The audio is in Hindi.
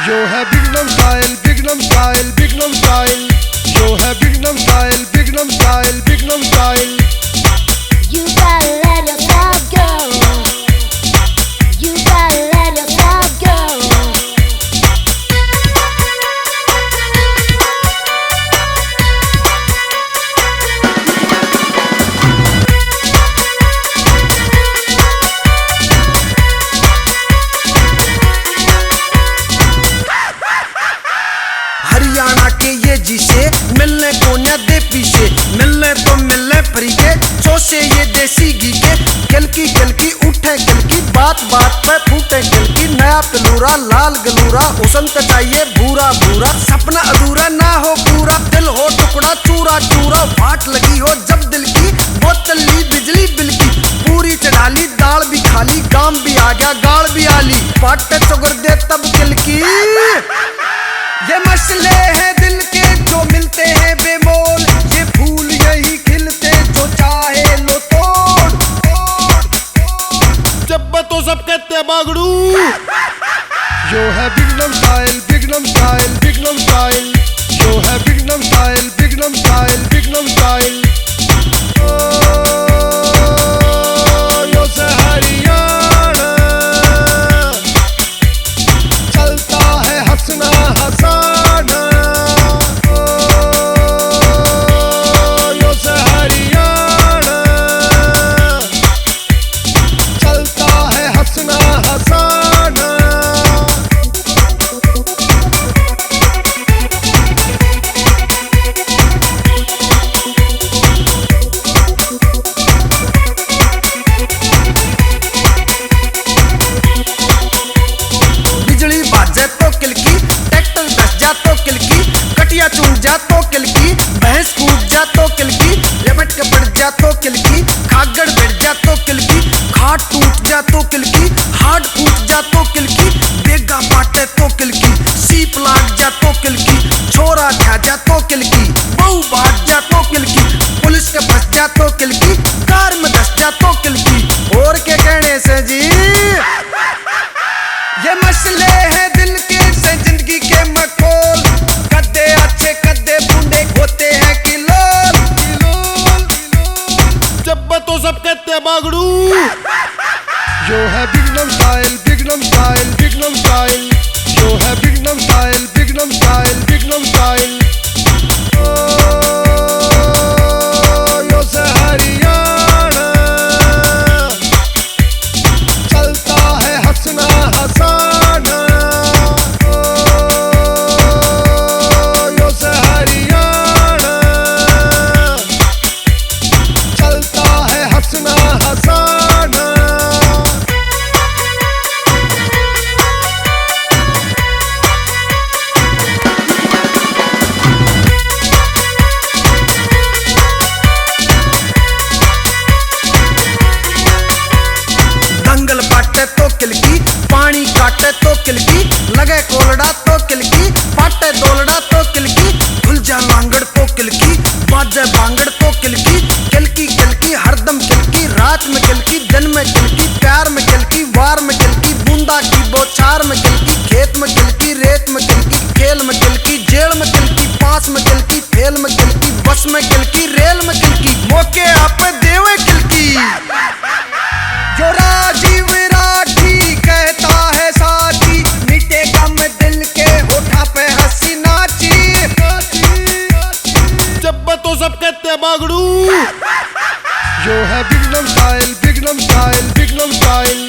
Yo है Bignum style, Bignum style, Bignum style. Yo है Bignum style, Bignum style, Bignum style. You gotta let yourself go. You gotta let yourself go. Haryana के ये जिसे मिलने को न दे पीछे, मिलने तो मिलने फ्री के चोसे ये देसी घी के। किलकी उठे किलकी, बात बात पे फूटे किलकी। नया पिलूरा लाल गलूरा, हुसन का चाहिए भूरा भूरा। सपना अधूरा ना हो पूरा, दिल हो टुकड़ा चूरा चूरा। फाट लगी हो जब दिल की, बोतल ली बिजली बिल की। पूरी चढ़ाली दाल भी खाली, गाम भी आ गया गाड़ भी आली। पाटे चुगर दे तब किलकी। ये मसले हैं दिल के जो मिलते हैं बेमोल, ये फूल यही खिलते जो चाहे लो तोड़। जब तो सब कहते बागड़ू। Yo है Bignum style, Bignum style, Bignum style. Yo है Bignum style, Bignum style, Bignum style. यो से हरियाणा चलता है हंसना हंसाना। यो से हरियाणा चलता है हंसना हंसाना। बिजली बाजे तो किलकी, ट्रैक्टर धस जा तो किलकी। कटिया चूक जा तो किलकी, भैंस कूद जा तो किलकी। लिपट के पड़ जा तो किलकी, खागड़ बैठ जा तो किलकी। खाट टूट जा तो किलकी, हाथ फूट जा तो किलकी। बेगा पाटे तो किलकी, सीप लाग जा तो किलकी। छोरा खा जा तो किलकी, बहू बाज जा तो किलकी। पुलिस के फंस जा तो किलकी, कार में धस जा तो किलकी। और के कहने से जी ये मसले हैं दिल के से जिंदगी के मखौल। कद्दे अच्छे कद्दे बूंदे होते हैं किलोल। जब तो सब कहते बागड़ू। Yo है Bignum style, Bignum style, Bignum style. Yo है Bignum style, Bignum style, Bignum style. यो से हरियाणा चलता है हंसना हंसाना। यो से हरियाणा चलता है हंसना हंसाना। दंगल बाटे तो किलकी, पानी काटे तो किलकी। लगे कोलड़ा तो किलकी, पाटे दोलड़ा तो किलकी। धुलजा लांगड़ तो किलकी, बाजे बांगड़ तो किलकी। किलकी किलकी हरदम किलकी, रात में किलकी दिन में किलकी। प्यार में किलकी वार में किलकी, बूंदा की बौछार में किलकी। खेत में किलकी रेत में किलकी, खेल में किलकी जेल में किलकी। पास में किलकी फेल में किलकी, बस में किलकी रेल में किलकी। मौके आप देवे किलकी। जो राजीव राठी कहता है साची, मिटे गम दिल के होठा पे हंसी नाची। जब तो सब कहते बागड़ू। Yo है Bignum style, Bignum style, Bignum style.